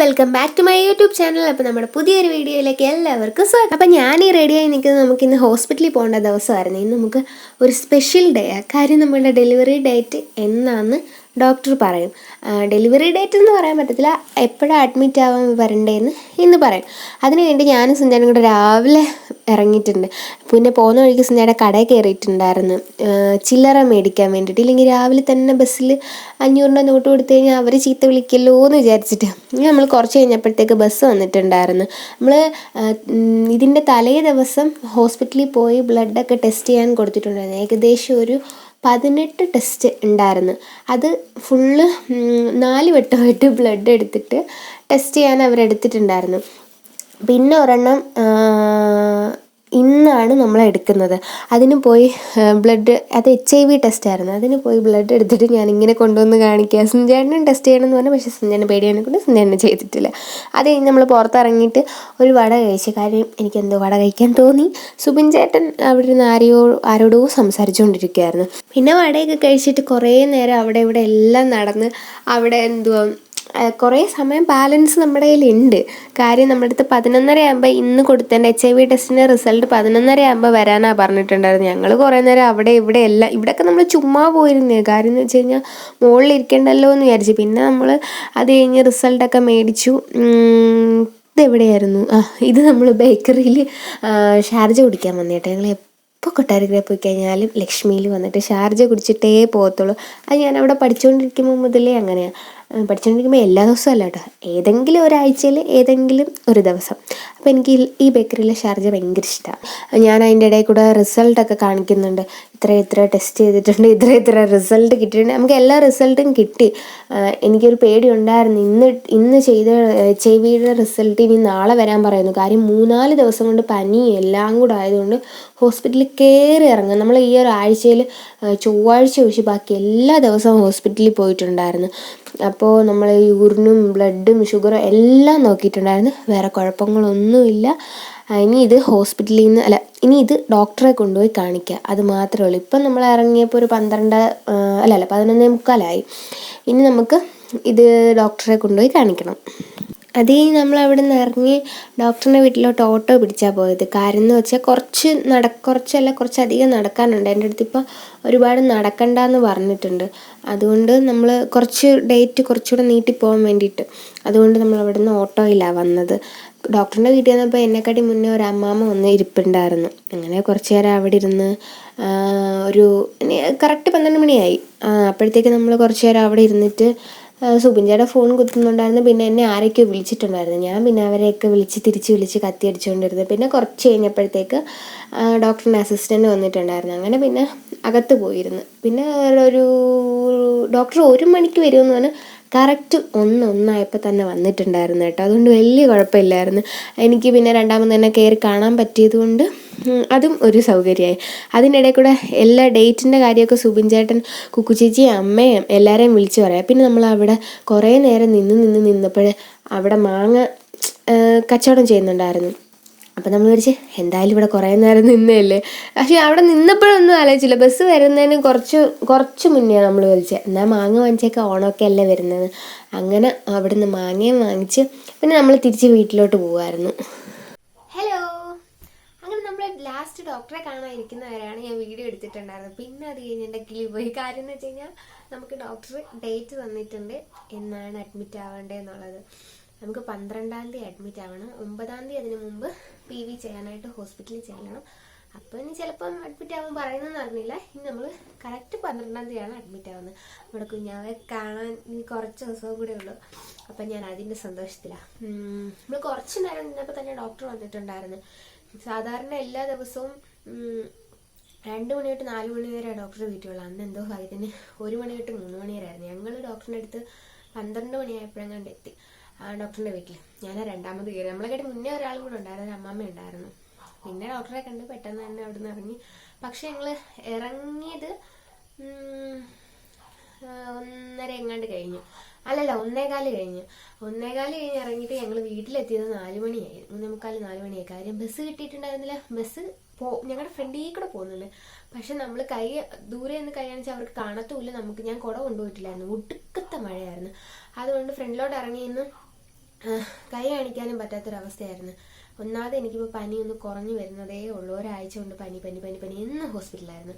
Welcome back to my YouTube channel. അപ്പോൾ നമ്മുടെ പുതിയൊരു വീഡിയോയിലേക്ക് എല്ലാവർക്കും സ്വാഗതം. അപ്പോൾ ഞാൻ ഈ റെഡിയായി നിൽക്കുന്നത് നമുക്കിന്ന് ഹോസ്പിറ്റലിൽ പോകേണ്ട ദിവസമായിരുന്നു. ഇന്ന് നമുക്ക് ഒരു സ്പെഷ്യൽ ഡേ ആ. കാര്യം നമ്മുടെ ഡെലിവറി ഡേറ്റ് എന്നാന്ന് ഡോക്ടർ പറയും. ഡെലിവറി ഡേറ്റ് എന്ന് പറയാൻ പറ്റത്തില്ല, എപ്പോഴാണ് അഡ്മിറ്റ് ആവാൻ വരണ്ടേന്ന് ഇന്ന് പറയും. അതിനുവേണ്ടി ഞാനും സുന്ദരനും കൂടെ രാവിലെ ഇറങ്ങിയിട്ടുണ്ട്. പിന്നെ പോകുന്ന വഴിക്ക് സുന്ദരയുടെ കടയിൽ കയറിയിട്ടുണ്ടായിരുന്നു ചില്ലറ മേടിക്കാൻ വേണ്ടിയിട്ട്. ഇല്ലെങ്കിൽ രാവിലെ തന്നെ ബസ്സിൽ 500 നോട്ട് കൊടുത്തു കഴിഞ്ഞാൽ അവർ ചീത്ത വിളിക്കല്ലോ എന്ന് വിചാരിച്ചിട്ട് നമ്മൾ കുറച്ച് കഴിഞ്ഞപ്പോഴത്തേക്ക് ബസ് വന്നിട്ടുണ്ടായിരുന്നു. നമ്മൾ ഇതിൻ്റെ തലേ ദിവസം ഹോസ്പിറ്റലിൽ പോയി ബ്ലഡൊക്കെ ടെസ്റ്റ് ചെയ്യാൻ കൊടുത്തിട്ടുണ്ടായിരുന്നു. ഏകദേശം ഒരു 18 ടെസ്റ്റ് ഉണ്ടായിരുന്നു. അത് ഫുള്ള് 4 വട്ടമായിട്ട് ബ്ലഡ് എടുത്തിട്ട് ടെസ്റ്റ് ചെയ്യാൻ അവരെടുത്തിട്ടുണ്ടായിരുന്നു. പിന്നെ ഒരെണ്ണം ഇന്നാണ് നമ്മൾ എടുക്കുന്നത്. അതിന് പോയി ബ്ലഡ്, അത് HIV ടെസ്റ്റായിരുന്നു. അതിന് പോയി ബ്ലഡ് എടുത്തിട്ട് ഞാനിങ്ങനെ കൊണ്ടുവന്ന് കാണിക്കുക. സുഞ്ചേട്ടനും ടെസ്റ്റ് ചെയ്യണമെന്ന് പറഞ്ഞു, പക്ഷേ സുഞ്ചേട്ടന് പേടിയാനെ കൊണ്ട് സുഞ്ചേട്ടന് ചെയ്തിട്ടില്ല. അത് കഴിഞ്ഞ് നമ്മൾ പുറത്തിറങ്ങിയിട്ട് ഒരു വട കഴിച്ചു. കാര്യം എനിക്കെന്തോ വട കഴിക്കാൻ തോന്നി. സുബിൻ ചേട്ടൻ അവിടെ നിന്ന് ആരോടോ സംസാരിച്ചുകൊണ്ടിരിക്കുകയായിരുന്നു. പിന്നെ വടയൊക്കെ കഴിച്ചിട്ട് കുറേ നേരം അവിടെ ഇവിടെ എല്ലാം നടന്ന് അവിടെ കുറേ സമയം ബാലൻസ് നമ്മുടെ കയ്യിലുണ്ട്. കാര്യം നമ്മുടെ അടുത്ത് 11:30 ആകുമ്പോൾ ഇന്ന് കൊടുത്തതിൻ്റെ HIV ടെസ്റ്റിൻ്റെ റിസൾട്ട് 11:30 ആകുമ്പോൾ വരാനാണ് പറഞ്ഞിട്ടുണ്ടായിരുന്നു. ഞങ്ങൾ കുറേ നേരം അവിടെ ഇവിടെ എല്ലാം ഇവിടെയൊക്കെ നമ്മൾ ചുമ്മാ പോയിരുന്നേ. കാര്യം എന്ന് വെച്ച് കഴിഞ്ഞാൽ മുകളിലിരിക്കണ്ടല്ലോ എന്ന് വിചാരിച്ചു. പിന്നെ നമ്മൾ അത് കഴിഞ്ഞ് റിസൾട്ടൊക്കെ മേടിച്ചു. ഇതെവിടെയായിരുന്നു? ഇത് നമ്മൾ ബേക്കറിയിൽ ഷാർജ കുടിക്കാൻ വന്നേട്ടെ. ഞങ്ങൾ ഇപ്പോൾ കൊട്ടാരക്കര പോയി കഴിഞ്ഞാലും ലക്ഷ്മിയിൽ വന്നിട്ട് ഷാർജ കുടിച്ചിട്ടേ പോകത്തുള്ളൂ. അത് ഞാൻ അവിടെ പഠിച്ചുകൊണ്ടിരിക്കുമ്പോൾ മുതലേ അങ്ങനെയാണ്. പഠിച്ചുകൊണ്ടിരിക്കുമ്പോൾ എല്ലാ ദിവസവും അല്ല കേട്ടോ, ഏതെങ്കിലും ഒരാഴ്ചയിൽ ഏതെങ്കിലും ഒരു ദിവസം. അപ്പോൾ എനിക്ക് ഈ ബേക്കറിയിലെ ഷാർജ ഭയങ്കര ഇഷ്ടമാണ്. ഞാൻ അതിൻ്റെ ഇടയിൽ കൂടെ റിസൾട്ടൊക്കെ കാണിക്കുന്നുണ്ട്. ഇത്ര ടെസ്റ്റ് ചെയ്തിട്ടുണ്ട്, ഇത്ര റിസൾട്ട് കിട്ടിയിട്ടുണ്ട്. നമുക്ക് എല്ലാ റിസൾട്ടും കിട്ടി. എനിക്കൊരു പേടി ഉണ്ടായിരുന്നു. ഇന്ന് ചെയ്ത HIV റിസൾട്ട് ഇനി നാളെ വരാൻ പറയുന്നു. കാര്യം 3-4 ദിവസം കൊണ്ട് പനി എല്ലാം കൂടെ ആയതുകൊണ്ട് ഹോസ്പിറ്റലിൽ കയറി ഇറങ്ങും. നമ്മൾ ഈ ഒരാഴ്ചയിൽ ചൊവ്വാഴ്ച ഒഴിച്ച് ബാക്കി എല്ലാ ദിവസവും ഹോസ്പിറ്റലിൽ പോയിട്ടുണ്ടായിരുന്നു. അപ്പോൾ നമ്മൾ യൂറിനും ബ്ലഡും ഷുഗറും എല്ലാം നോക്കിയിട്ടുണ്ടായിരുന്നു. വേറെ കുഴപ്പങ്ങളൊന്നുമില്ല. ഇനി ഇത് ഡോക്ടറെ കൊണ്ടുപോയി കാണിക്കുക, അത് മാത്രമേ ഉള്ളൂ. ഇപ്പം നമ്മൾ ഇറങ്ങിയപ്പോൾ ഒരു 11:45 ഇനി നമുക്ക് ഇത് ഡോക്ടറെ കൊണ്ടുപോയി കാണിക്കണം. അത് കഴിഞ്ഞ് നമ്മൾ അവിടെ നിന്ന് ഇറങ്ങി ഡോക്ടറിൻ്റെ വീട്ടിലോട്ട് ഓട്ടോ പിടിച്ചാൽ പോയത്. കാര്യം എന്ന് വെച്ചാൽ കുറച്ചധികം നടക്കാനുണ്ട്. എൻ്റെ അടുത്ത് ഇപ്പോൾ ഒരുപാട് നടക്കണ്ടെന്ന് പറഞ്ഞിട്ടുണ്ട്. അതുകൊണ്ട് നമ്മൾ കുറച്ചുകൂടെ നീട്ടിപ്പോകാൻ വേണ്ടിയിട്ട് അതുകൊണ്ട് നമ്മൾ അവിടെ നിന്ന് ഓട്ടോയിലാണ് വന്നത്. ഡോക്ടറിൻ്റെ വീട്ടിൽ വന്നപ്പോൾ എന്നെക്കാട്ടി മുന്നേ ഒരു അമ്മാമ്മ വന്ന് ഇരിപ്പുണ്ടായിരുന്നു. അങ്ങനെ കുറച്ച് നേരം അവിടെ ഇരുന്ന് ഒരു കറക്റ്റ് 12 മണിയായി. അപ്പോഴത്തേക്ക് നമ്മൾ കുറച്ച് നേരം അവിടെ ഇരുന്നിട്ട് സുബിൻചേട്ടൻ ഫോൺ കുത്തുന്നുണ്ടായിരുന്നു. പിന്നെ എന്നെ ആരൊക്കെയോ വിളിച്ചിട്ടുണ്ടായിരുന്നു. ഞാൻ പിന്നെ അവരെയൊക്കെ തിരിച്ച് വിളിച്ച് കത്തി അടിച്ചുകൊണ്ടിരുന്നത്. പിന്നെ കുറച്ച് കഴിഞ്ഞപ്പോഴത്തേക്ക് ഡോക്ടറിൻ്റെ അസിസ്റ്റൻറ്റ് വന്നിട്ടുണ്ടായിരുന്നു. അങ്ങനെ പിന്നെ അകത്ത് പോയിരുന്നു. പിന്നെ ഡോക്ടർ 1 മണിക്ക് വരുമെന്ന് പറഞ്ഞാൽ കറക്റ്റ് 1:01 തന്നെ വന്നിട്ടുണ്ടായിരുന്നു കേട്ടോ. അതുകൊണ്ട് വലിയ കുഴപ്പമില്ലായിരുന്നു. എനിക്ക് പിന്നെ രണ്ടാമത് തന്നെ കയറി കാണാൻ പറ്റിയത് കൊണ്ട് അതും ഒരു സൗകര്യമായി. അതിനിടയിൽ കൂടെ എല്ലാ ഡേറ്റിൻ്റെ കാര്യമൊക്കെ സുബിൻ ചേട്ടൻ കുക്കുചേച്ചിയും അമ്മയും എല്ലാവരെയും വിളിച്ച് പറയാം. പിന്നെ നമ്മൾ അവിടെ കുറേ നേരം നിന്നപ്പോൾ അവിടെ മാങ്ങ കച്ചവടം ചെയ്യുന്നുണ്ടായിരുന്നു. അപ്പം നമ്മൾ വിചാരിച്ച് എന്തായാലും ഇവിടെ കുറേ നേരം നിന്നല്ലേ. പക്ഷേ അവിടെ നിന്നപ്പോഴൊന്നും ആലോചിച്ചില്ല. ബസ് വരുന്നതിന് കുറച്ച് മുന്നേ നമ്മൾ വിളിച്ചത് എന്നാൽ മാങ്ങ വാങ്ങിച്ചൊക്കെ ഓണമൊക്കെ അല്ലേ വരുന്നത്. അങ്ങനെ അവിടെ നിന്ന് മാങ്ങയും വാങ്ങിച്ച് പിന്നെ നമ്മൾ തിരിച്ച് വീട്ടിലോട്ട് പോകുമായിരുന്നു. ഹലോ, അങ്ങനെ നമ്മൾ ലാസ്റ്റ് ഡോക്ടറെ കാണാനിരിക്കുന്നവരാണ് ഞാൻ വീഡിയോ എടുത്തിട്ടുണ്ടായിരുന്നത്. പിന്നെ അത് കഴിഞ്ഞ് എൻ്റെ കിളി പോയി. കാര്യം എന്ന് വെച്ച് കഴിഞ്ഞാൽ നമുക്ക് ഡോക്ടർ ഡേറ്റ് തന്നിട്ടുണ്ട് എന്നാണ് അഡ്മിറ്റ് ആവേണ്ടതെന്നുള്ളത്. നമുക്ക് 12-ാം തീയതി അഡ്മിറ്റ് ആവണം. 9-ാം തീയതി അതിന് മുമ്പ് PV ചെയ്യാനായിട്ട് ഹോസ്പിറ്റലിൽ ചെല്ലണം. അപ്പോൾ ഇനി ചിലപ്പം അഡ്മിറ്റ് ആവാൻ പറയുന്നതെന്ന് അറിഞ്ഞില്ല. ഇനി നമ്മൾ കറക്റ്റ് 12-ാം തീയതിയാണ് അഡ്മിറ്റ് ആവുന്നത്. നമ്മുടെ കുഞ്ഞാവെ കാണാൻ ഇനി കുറച്ച് ദിവസവും കൂടെ ഉള്ളൂ. അപ്പം ഞാൻ അതിൻ്റെ സന്തോഷത്തിലാണ്. നമ്മൾ കുറച്ച് നേരം നിന്നപ്പോൾ തന്നെ ഡോക്ടർ വന്നിട്ടുണ്ടായിരുന്നു. സാധാരണ എല്ലാ ദിവസവും 2 മണി തൊട്ട് 4 മണി വരെ ഡോക്ടറെ വീട്ടിലുള്ള. അന്ന് എന്തോ കാര്യത്തിന് 1 മണി തൊട്ട് 3 മണി വരെ ആയിരുന്നു. ഞങ്ങൾ ഡോക്ടറിൻ്റെ അടുത്ത് 12 മണിയായപ്പോഴെങ്ങാണ്ട് എത്തി ഡോക്ടറിൻ്റെ വീട്ടിൽ. ഞാൻ രണ്ടാമത് കയറി. നമ്മളെക്കാട്ടി മുന്നേ ഒരാളും കൂടെ ഉണ്ടായിരുന്നു, ഒരു അമ്മമ്മ ഉണ്ടായിരുന്നു. പിന്നെ ഡോക്ടറെ കണ്ട് പെട്ടെന്ന് തന്നെ അവിടെ നിന്ന് ഇറങ്ങി. പക്ഷെ ഞങ്ങൾ ഇറങ്ങിയത് 1:30 എങ്ങാണ്ട് കഴിഞ്ഞു. 1:15 കഴിഞ്ഞു. 1:15 കഴിഞ്ഞ് ഇറങ്ങിയിട്ട് ഞങ്ങൾ വീട്ടിലെത്തിയത് 4 മണിയായി. 3:45-4 മണിയായി. കാര്യം ബസ് കിട്ടിയിട്ടുണ്ടായിരുന്നില്ല. ബസ് ഞങ്ങളുടെ ഫ്രണ്ടിൽ കൂടെ പോകുന്നുണ്ട്. പക്ഷെ നമ്മൾ ദൂരെ നിന്ന് കൈ കാണിച്ചാൽ അവർക്ക് കാണത്തുമില്ല. ഞാൻ കുട കൊണ്ടുപോയിട്ടില്ലായിരുന്നു. ഒടുക്കത്തെ മഴയായിരുന്നു. അതുകൊണ്ട് ഫ്രണ്ടിലോട്ട് ഇറങ്ങി നിന്ന് കൈ കാണിക്കാനും പറ്റാത്തൊരവസ്ഥയായിരുന്നു. ഒന്നാമത് എനിക്കിപ്പോൾ പനി ഒന്ന് കുറഞ്ഞു വരുന്നതേ ഉള്ളൂ. ഒരാഴ്ച കൊണ്ട് പനി പനി പനി പനി എന്ന് ഹോസ്പിറ്റലായിരുന്നു.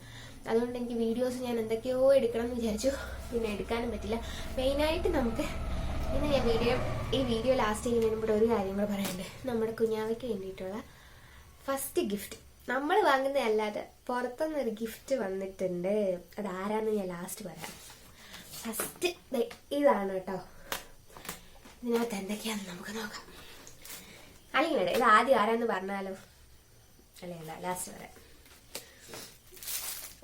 അതുകൊണ്ട് എനിക്ക് വീഡിയോസ് ഞാൻ എന്തൊക്കെയോ എടുക്കണം എന്ന് വിചാരിച്ചു, പിന്നെ എടുക്കാനും പറ്റില്ല. മെയിനായിട്ട് നമുക്ക് ഇന്ന് ഞാൻ ഈ വീഡിയോ ലാസ്റ്റ് ചെയ്യുന്നതിന് മുമ്പ് ഒരു കാര്യം കൂടെ പറയാനുണ്ട്. നമ്മുടെ കുഞ്ഞാവയ്ക്ക് വേണ്ടിയിട്ടുള്ള ഫസ്റ്റ് ഗിഫ്റ്റ് നമ്മൾ വാങ്ങുന്നതല്ലാതെ പുറത്തുനിന്നൊരു ഗിഫ്റ്റ് വന്നിട്ടുണ്ട്. അതാരാന്ന് ഞാൻ ലാസ്റ്റ് പറയാം. ഫസ്റ്റ് ഇതാണ് കേട്ടോ. ഇതിനകത്ത് എന്തൊക്കെയാണെന്ന് നമുക്ക് നോക്കാം. അല്ലെങ്കിൽ വേണ്ട, ഇത് ആദ്യം ആരാന്ന് പറഞ്ഞാലോ? അല്ല ലാസ്റ്റ് പറയാം.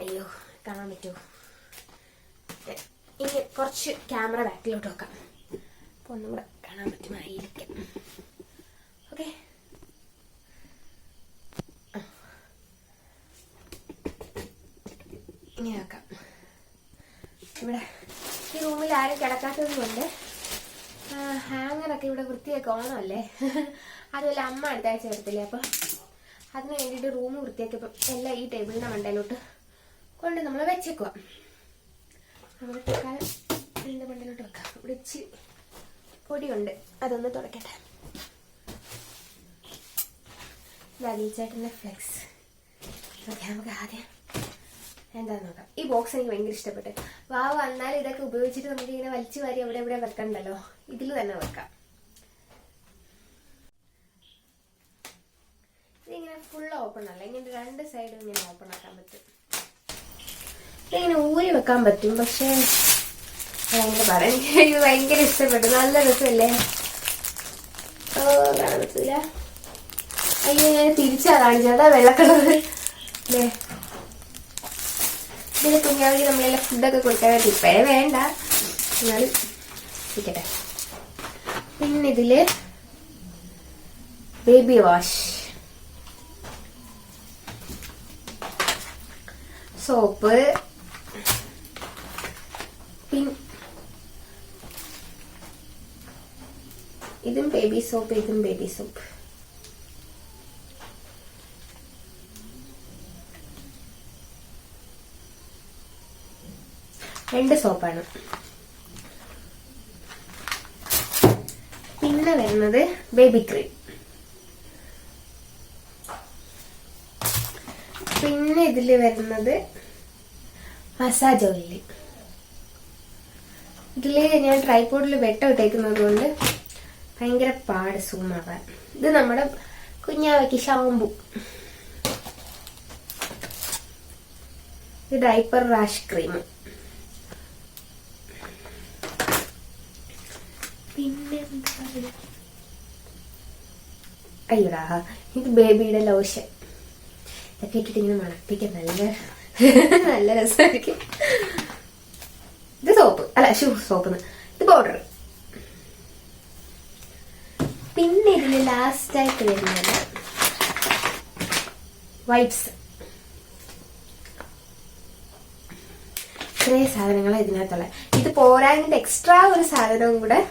അയ്യോ, കാണാൻ പറ്റുമോ? ഇനി കുറച്ച് ക്യാമറ ബാക്കിലോട്ട് വെക്കാം, അപ്പോൾ ഒന്നും കൂടെ കാണാൻ പറ്റുമായിരിക്കും. ഓക്കെ, ഇനി നോക്കാം. ഇവിടെ ഈ റൂമിൽ ആരും കിടക്കാത്തത് കൊണ്ട് ഹാങ്ങറൊക്കെ ഇവിടെ വൃത്തിയാക്കി ഓണമല്ലേ, അതുപോലെ അമ്മ അടുത്താഴ്ച വരത്തില്ലേ, അപ്പോൾ അതിന് വേണ്ടിയിട്ട് റൂം വൃത്തിയാക്കിയപ്പോൾ എല്ലാം ഈ ടേബിളിൻ്റെ മണ്ടയിലോട്ട് കൊണ്ട് നമ്മൾ വെച്ചേക്കുക. നമ്മൾ തൽക്കാലം ഇതിൻ്റെ മണ്ടയിലോട്ട് വെക്കാം. ഇവിടെ ഇച്ചിരി പൊടിയുണ്ട്, അതൊന്ന് തുടക്കട്ടെ. ചേട്ടൻ്റെ ഫ്ലെക്സ്. ഓക്കെ, നമുക്ക് ആദ്യം എന്താന്ന് നോക്കാം. ഈ ബോക്സ് എനിക്ക് ഭയങ്കര ഇഷ്ടപ്പെട്ടു. വാവ് വന്നാൽ ഇതൊക്കെ ഉപയോഗിച്ചിട്ട് നമുക്ക് ഇങ്ങനെ വലിച്ചു വാരി എവിടെ എവിടെ വെക്കണ്ടല്ലോ, ഇതിൽ തന്നെ വെക്കാം. ഇതിങ്ങനെ ഫുൾ ഓപ്പൺ അല്ല, ഇങ്ങനെ രണ്ട് സൈഡും ഇങ്ങനെ ഓപ്പൺ ആക്കാൻ പറ്റും. ഇതിങ്ങനെ ഊരി വെക്കാൻ പറ്റും, പക്ഷേ ഭയങ്കര പാടാ. എനിക്ക് ഭയങ്കര ഇഷ്ടപ്പെട്ടു. നല്ല രസമല്ലേ? കാണാൻ പറ്റില്ല. അയ്യോ, ഞാൻ തിരിച്ചാ കാണിച്ചത്. അതാ വെള്ളക്കളർ അല്ലേ? ഇതിന് കുഞ്ഞാവിക്ക് നമ്മളെല്ലാം ഫുഡൊക്കെ കൊടുക്കാനായിട്ട് ഇപ്പോഴേ വേണ്ട, എന്നാലും ഇരിക്കട്ടെ. പിന്നെ ഇതില് ബേബി വാഷ്, സോപ്പ്, ഇതും ബേബി സോപ്പ്, ഇതും ബേബി സോപ്പ്. രണ്ട് സോപ്പാണ്. പിന്നെ വരുന്നത് ബേബി ക്രീം. പിന്നെ ഇതില് വരുന്നത് മസാജ് ഓയിൽ. ഇതില് ഞാൻ ട്രൈപോഡിൽ വെട്ടം ഇട്ടേക്കുന്നത് കൊണ്ട് ഭയങ്കര പാട് സൂമാവാൻ. ഇത് നമ്മുടെ കുഞ്ഞാവയ്ക്ക് ഷാമ്പു. ഇത് ഡൈപ്പർ റാഷ് ക്രീം. പിന്നെ അയ്യോടാ, ഇത് ബേബിയുടെ ലോഷൻ. ഇതൊക്കെ ഇട്ടിട്ട് ഇങ്ങനെ മണപ്പിക്കാൻ നല്ല രസമായിരിക്കും. ഇത് സോപ്പ് അല്ല, സോപ്പ്. ഇത് പൗഡർ. പിന്നെ ഇതിന് ലാസ്റ്റ് ആയിട്ട് വരുന്നത് വൈപ്സ്. ഇത്രയും സാധനങ്ങളാണ് ഇതിനകത്തുള്ള. ഇത് പോരാഞ്ഞിട്ട് എക്സ്ട്രാ ഒരു സാധനവും കൂടെ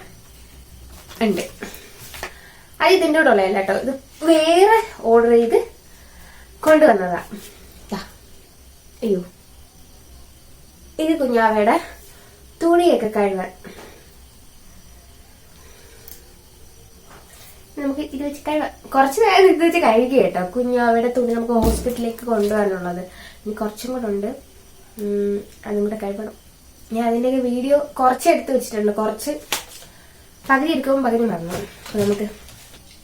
ഉണ്ട്. അത് ഇതിൻ്റെ കൂടെ ഉള്ളതല്ല കേട്ടോ, ഇത് വേറെ ഓർഡർ ചെയ്ത് കൊണ്ടുവന്നതാ. അയ്യോ, ഇത് കുഞ്ഞാവയുടെ തുണിയൊക്കെ കഴുകാൻ. നമുക്ക് ഇത് വെച്ച് കഴുകാം. കുറച്ച് നേരം ഇത് വെച്ച് കഴുകി കേട്ടോ. കുഞ്ഞാവയുടെ തുണി നമുക്ക് ഹോസ്പിറ്റലിലേക്ക് കൊണ്ടുപോകാനുള്ളത്. ഇനി കുറച്ചും കൂടെ ഉണ്ട്, അതും കൂടെ കഴുകണം. ഞാൻ അതിൻ്റെയൊക്കെ വീഡിയോ കുറച്ച് എടുത്ത് വെച്ചിട്ടുണ്ട്. കുറച്ച് പകുതി എടുക്കുമ്പോൾ പകുതി മറന്നു. അപ്പൊ നമുക്ക്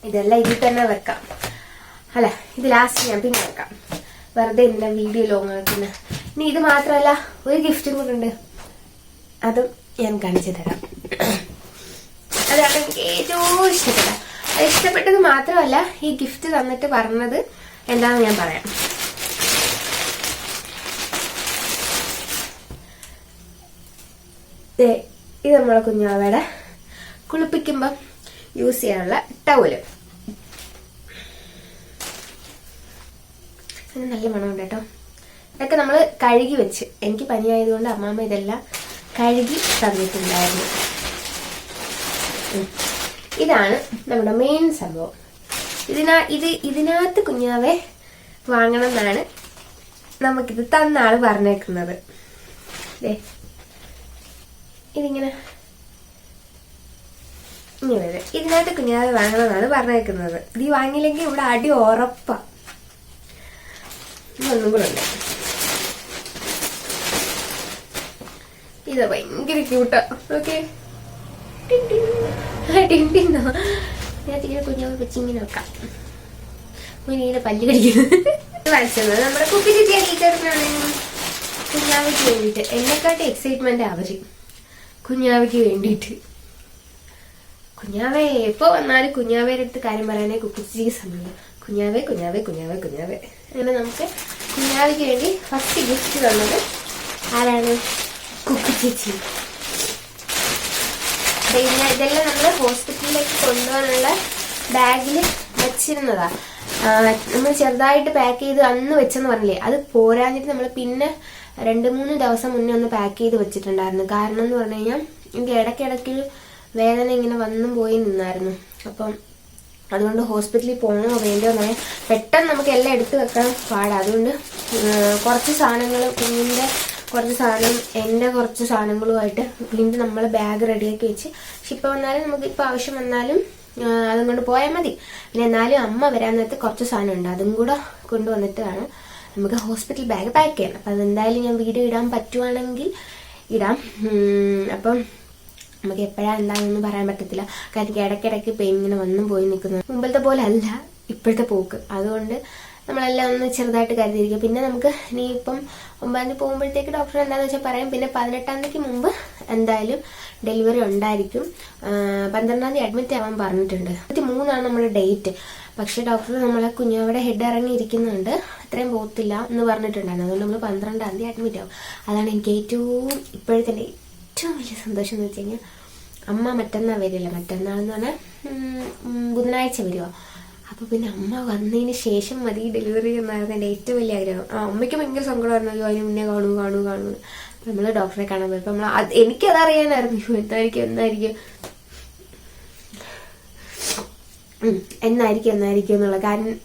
ഇതെല്ലാം ഇതിൽ തന്നെ വെക്കാം. അല്ല, ഇത് ലാസ്റ്റ് ഞാൻ പിന്നെ വെക്കാം, വെറുതെ ഇല്ല വീഡിയോ ലോങ് ആക്കുന്ന. ഇനി ഇത് മാത്രമല്ല, ഒരു ഗിഫ്റ്റും കൂടെ ഉണ്ട്, അതും ഞാൻ കാണിച്ചു തരാം. അതാണ് എനിക്ക് ഏറ്റവും ഇഷ്ടപ്പെട്ടത്. അത് ഇഷ്ടപ്പെട്ടത് മാത്രമല്ല, ഈ ഗിഫ്റ്റ് തന്നിട്ട് പറഞ്ഞത് എന്താണെന്ന് ഞാൻ പറയാം. ഇത് നമ്മളെ കുഞ്ഞാവയുടെ കുളിപ്പിക്കുമ്പം യൂസ് ചെയ്യാനുള്ള ടവല്. നല്ല മണമുണ്ട് കേട്ടോ. ഇതൊക്കെ നമ്മൾ കഴുകി വെച്ച്, എനിക്ക് പനിയായതുകൊണ്ട് അമ്മാമ്മ ഇതെല്ലാം കഴുകി തന്നിട്ടുണ്ടായിരുന്നു. ഇതാണ് നമ്മുടെ മെയിൻ സംഭവം. ഇതിനകത്ത് കുഞ്ഞാവെ വാങ്ങണം എന്നാണ് നമുക്കിത് തന്ന ആള് പറഞ്ഞേക്കുന്നത്. ഇതിങ്ങനെ ഇങ്ങനെ ഇതിനകത്ത് കുഞ്ഞാവെ വാങ്ങണമെന്നാണ് പറഞ്ഞേക്കുന്നത്. ഇത് വാങ്ങിയില്ലെങ്കിൽ ഇവിടെ അടി ഉറപ്പാ. ഒന്നും കൂടെ ഉണ്ട്. ഇത് ഭയങ്കര ക്യൂട്ടാ. ഓക്കെ, ടിൻടിന്നോ ഇതിനകത്തിങ്ങനെ കുഞ്ഞാവെ വെച്ച് ഇങ്ങനെ വെക്കാം. ഇങ്ങനെ പല്ല് കടിക്കുന്നത് വരച്ചത് നമ്മുടെ കുപ്പി ചിറ്റിയ ടീച്ചറിനാണ്. കുഞ്ഞാവയ്ക്ക് വേണ്ടിയിട്ട് എന്നെക്കാട്ടി എക്സൈറ്റ്മെന്റ് അവര് കുഞ്ഞാവയ്ക്ക് വേണ്ടിയിട്ട്. കുഞ്ഞാവേ എപ്പോ വന്നാലും കുഞ്ഞാവേടെ അടുത്ത് കാര്യം പറയാനേ കുപ്പിച്ചിക്ക് സമയം. കുഞ്ഞാവേ കുഞ്ഞാവേ കുഞ്ഞാവേ കുഞ്ഞാവേ. അങ്ങനെ നമുക്ക് കുഞ്ഞാവയ്ക്ക് വേണ്ടി ഫസ്റ്റ് ഗിഫ്റ്റ് തന്നത് ആരാണ്? കുപ്പിച്ചേച്ചി. പിന്നെ ഇതെല്ലാം നമ്മൾ ഹോസ്പിറ്റലിലേക്ക് കൊണ്ടുപോകാനുള്ള ബാഗിൽ വെച്ചിരുന്നതാ. നമ്മൾ ചെറുതായിട്ട് പാക്ക് ചെയ്ത് അന്ന് വെച്ചെന്ന് പറഞ്ഞില്ലേ, അത് പോരാഞ്ഞിട്ട് നമ്മൾ പിന്നെ 2-3 ദിവസം മുന്നേ ഒന്ന് പാക്ക് ചെയ്ത് വെച്ചിട്ടുണ്ടായിരുന്നു. കാരണം എന്ന് പറഞ്ഞു കഴിഞ്ഞാൽ എനിക്ക് ഇടയ്ക്കിടയ്ക്ക് വേദന ഇങ്ങനെ വന്നും പോയി നിന്നായിരുന്നു. അപ്പം അതുകൊണ്ട് ഹോസ്പിറ്റലിൽ പോകണോ വേണ്ടോ എന്ന് പറയാൻ പെട്ടെന്ന് നമുക്ക് എല്ലാം എടുത്ത് വെക്കാൻ പാടാ. അതുകൊണ്ട് കുറച്ച് സാധനങ്ങൾ, കുഞ്ഞിൻ്റെ കുറച്ച് സാധനം, എൻ്റെ കുറച്ച് സാധനങ്ങളുമായിട്ട് വീണ്ടും നമ്മൾ ബാഗ് റെഡിയാക്കി വെച്ച്, പക്ഷെ ഇപ്പം വന്നാലും നമുക്ക് ഇപ്പം ആവശ്യം വന്നാലും അതും കൊണ്ട് പോയാൽ മതി. പിന്നെ എന്നാലും അമ്മ വരാൻ നേരത്ത് കുറച്ച് സാധനം ഉണ്ട്, അതും കൂടെ കൊണ്ടുവന്നിട്ട് വേണം നമുക്ക് ഹോസ്പിറ്റൽ ബാഗ് പാക്ക് ചെയ്യാം. അപ്പം അതെന്തായാലും ഞാൻ വീഡിയോ ഇടാൻ പറ്റുവാണെങ്കിൽ ഇടാം. അപ്പം നമുക്ക് എപ്പോഴാണ് എന്താണെന്നൊന്നും പറയാൻ പറ്റത്തില്ല. കാരണം ഇടയ്ക്കിടയ്ക്ക് പെയിൻ ഇങ്ങനെ വന്നും പോയി നിൽക്കുന്നത്. മുമ്പത്തെ പോലെ അല്ല ഇപ്പോഴത്തെ പോക്ക്. അതുകൊണ്ട് നമ്മളെല്ലാം ഒന്ന് ചെറുതായിട്ട് കരുതിയിരിക്കും. പിന്നെ നമുക്ക് ഇനിയിപ്പം 9-ാം തീയതി പോകുമ്പോഴത്തേക്ക് ഡോക്ടർ എന്താണെന്ന് വെച്ചാൽ പറയും. പിന്നെ 18-ാം തീയതിക്ക് മുമ്പ് എന്തായാലും ഡെലിവറി ഉണ്ടായിരിക്കും. 12-ാം തീയതി അഡ്മിറ്റ് ആവാൻ പറഞ്ഞിട്ടുണ്ട്. 23-ആണ് നമ്മുടെ ഡേറ്റ്. പക്ഷെ ഡോക്ടർ നമ്മളെ കുഞ്ഞാവിടെ ഹെഡ് ഇറങ്ങിയിരിക്കുന്നുണ്ട്, അത്രയും പോകത്തില്ല എന്ന് പറഞ്ഞിട്ടുണ്ടായിരുന്നു. അതുകൊണ്ട് നമ്മൾ 12-ാം തീയതി അഡ്മിറ്റ് ആവും. അതാണ് എനിക്ക് ഇപ്പോഴത്തെ ഏറ്റവും വലിയ സന്തോഷം എന്ന് വെച്ച് കഴിഞ്ഞാൽ, അമ്മ മറ്റന്നാൾ വരില്ല. മറ്റന്നാളെന്ന് പറഞ്ഞാൽ ബുധനാഴ്ച വരുമോ. അപ്പോൾ പിന്നെ അമ്മ വന്നതിന് ശേഷം മതി ഡെലിവറി എന്നായിരുന്നു എൻ്റെ ഏറ്റവും വലിയ ആഗ്രഹം. അമ്മയ്ക്ക് ഭയങ്കര സങ്കടമായിരുന്നു, അതിന് മുന്നേ കാണൂ. നമ്മൾ ഡോക്ടറെ കാണാൻ പോയപ്പോൾ എനിക്കതറിയാനായിരുന്നു എന്നായിരിക്കും എന്നുള്ള. കാരണം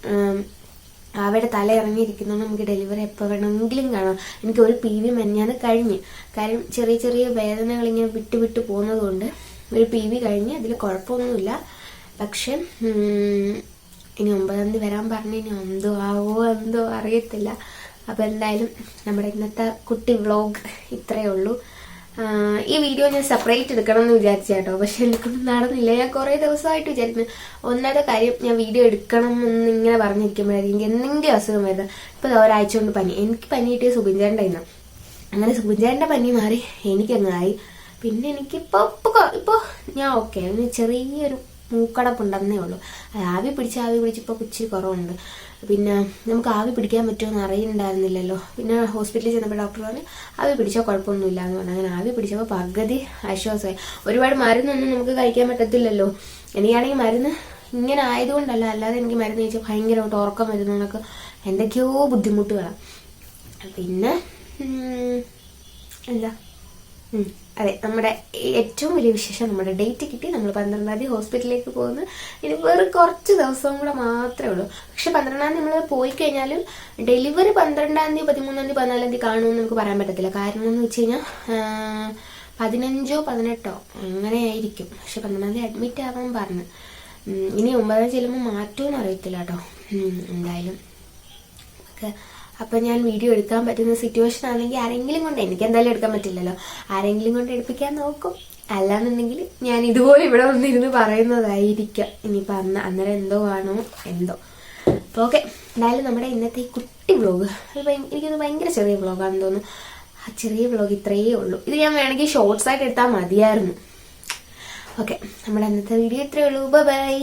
അവിടെ തല ഇറങ്ങിയിരിക്കുന്നതുകൊണ്ട് നമുക്ക് ഡെലിവറി എപ്പോൾ വേണമെങ്കിലും കാണാം. എനിക്ക് ഒരു PV മെഞ്ഞാന്ന് കഴിഞ്ഞ്, കാര്യം ചെറിയ ചെറിയ വേദനകൾ ഇങ്ങനെ വിട്ട് പോകുന്നത് കൊണ്ട് ഒരു PV കഴിഞ്ഞ് അതിൽ കുഴപ്പമൊന്നുമില്ല. പക്ഷെ ഇനി 9-ാം തീയതി വരാൻ പറഞ്ഞ് ഇനി എന്തോ അറിയത്തില്ല. അപ്പോൾ എന്തായാലും നമ്മുടെ ഇന്നത്തെ കുട്ടി വ്ളോഗ് ഇത്രയേ ഉള്ളൂ. ഈ വീഡിയോ ഞാൻ സെപ്പറേറ്റ് എടുക്കണം എന്ന് വിചാരിച്ചു കേട്ടോ, പക്ഷെ എനിക്കൊന്നും നടന്നില്ല. ഞാൻ കുറേ ദിവസമായിട്ട് വിചാരിക്കുന്നു. ഒന്നാമത്തെ കാര്യം, ഞാൻ വീഡിയോ എടുക്കണം എന്ന് ഇങ്ങനെ പറഞ്ഞിരിക്കുമ്പോഴായിരിക്കും എന്തെങ്കിലും അസുഖം വരുന്നത്. ഇപ്പോൾ ഒരാഴ്ച കൊണ്ട് പനി, എനിക്ക് പനി കിട്ടിയ സുബിൻചേട്ടൻ്റെ ഇന്ന്. അങ്ങനെ സുബിൻചേട്ടൻ്റെ പനി മാറി എനിക്കങ്ങായി. പിന്നെ ഇപ്പോൾ ഞാൻ ഓക്കെ, ചെറിയൊരു മൂക്കടപ്പുണ്ടെന്നേ ഉള്ളൂ. ആവി പിടിച്ചിപ്പോൾ ഇച്ചിരി കുറവുണ്ട്. പിന്നെ നമുക്ക് ആവി പിടിക്കാൻ പറ്റുമെന്ന് അറിയുന്നുണ്ടായിരുന്നില്ലല്ലോ. പിന്നെ ഹോസ്പിറ്റലിൽ ചെന്നപ്പോൾ ഡോക്ടർ പറഞ്ഞു ആവി പിടിച്ചാൽ കുഴപ്പമൊന്നുമില്ല എന്ന് പറഞ്ഞു. അങ്ങനെ ആവി പിടിച്ചപ്പോൾ പകുതി ആശ്വാസമായി. ഒരുപാട് മരുന്നൊന്നും നമുക്ക് കഴിക്കാൻ പറ്റത്തില്ലല്ലോ. എനിക്കാണെങ്കിൽ മരുന്ന് ഇങ്ങനെ ആയതുകൊണ്ടല്ല, അല്ലാതെ എനിക്ക് മരുന്ന് കഴിച്ചാൽ ഭയങ്കരമായിട്ട് ഉറക്കം വരുന്നതൊക്കെ എന്തൊക്കെയോ ബുദ്ധിമുട്ടുകളാണ്. പിന്നെ എന്താ അതെ, നമ്മുടെ ഏറ്റവും വലിയ വിശേഷം, നമ്മുടെ ഡേറ്റ് കിട്ടി. നമ്മൾ 12-ാം തീയതി ഹോസ്പിറ്റലിലേക്ക് പോകുന്നു. ഇനി വേറെ കുറച്ച് ദിവസവും കൂടെ മാത്രമേ ഉള്ളൂ. പക്ഷെ 12-ാം തീയതി നമ്മൾ പോയി കഴിഞ്ഞാലും ഡെലിവറി 12-ാം തീയതി 13-ാം തീയതി 14-ാം തീയതി കാണുമെന്ന് നമുക്ക് പറയാൻ പറ്റത്തില്ല. കാരണം എന്ന് വെച്ച് കഴിഞ്ഞാൽ 15-ഓ 18-ഓ അങ്ങനെ ആയിരിക്കും. പക്ഷെ 12-ാം തീയതി അഡ്മിറ്റ് ആവാൻ പറഞ്ഞു. ഇനി 9-ാം തീയതി ചെല്ലുമ്പോൾ മാറ്റുമെന്ന് അറിയത്തില്ല കേട്ടോ. എന്തായാലും നമുക്ക് അപ്പം ഞാൻ വീഡിയോ എടുക്കാൻ പറ്റുന്ന സിറ്റുവേഷൻ ആണെങ്കിൽ ആരെങ്കിലും കൊണ്ട്, എനിക്ക് എന്തായാലും എടുക്കാൻ പറ്റില്ലല്ലോ, ആരെങ്കിലും കൊണ്ട് എടുപ്പിക്കാൻ നോക്കും. അല്ലാന്നുണ്ടെങ്കിൽ ഞാൻ ഇതുപോലെ ഇവിടെ വന്നിരുന്ന് പറയുന്നതായിരിക്കാം. ഇനിയിപ്പോൾ അന്നേരം എന്തോ ആണോ എന്തോ. അപ്പോൾ ഓക്കെ, എന്തായാലും നമ്മുടെ ഇന്നത്തെ ഈ കുട്ടി വ്ളോഗ്, എനിക്കത് ഭയങ്കര ചെറിയ വ്ളോഗാണെന്ന് തോന്നുന്നു. ആ ചെറിയ വ്ളോഗ് ഇത്രയേ ഉള്ളൂ. ഇത് ഞാൻ വേണമെങ്കിൽ ഷോർട്സ് ആയിട്ട് എടുത്താൽ മതിയായിരുന്നു. ഓക്കെ, നമ്മുടെ ഇന്നത്തെ വീഡിയോ ഇത്രയേ ഉള്ളൂ. ബൈ.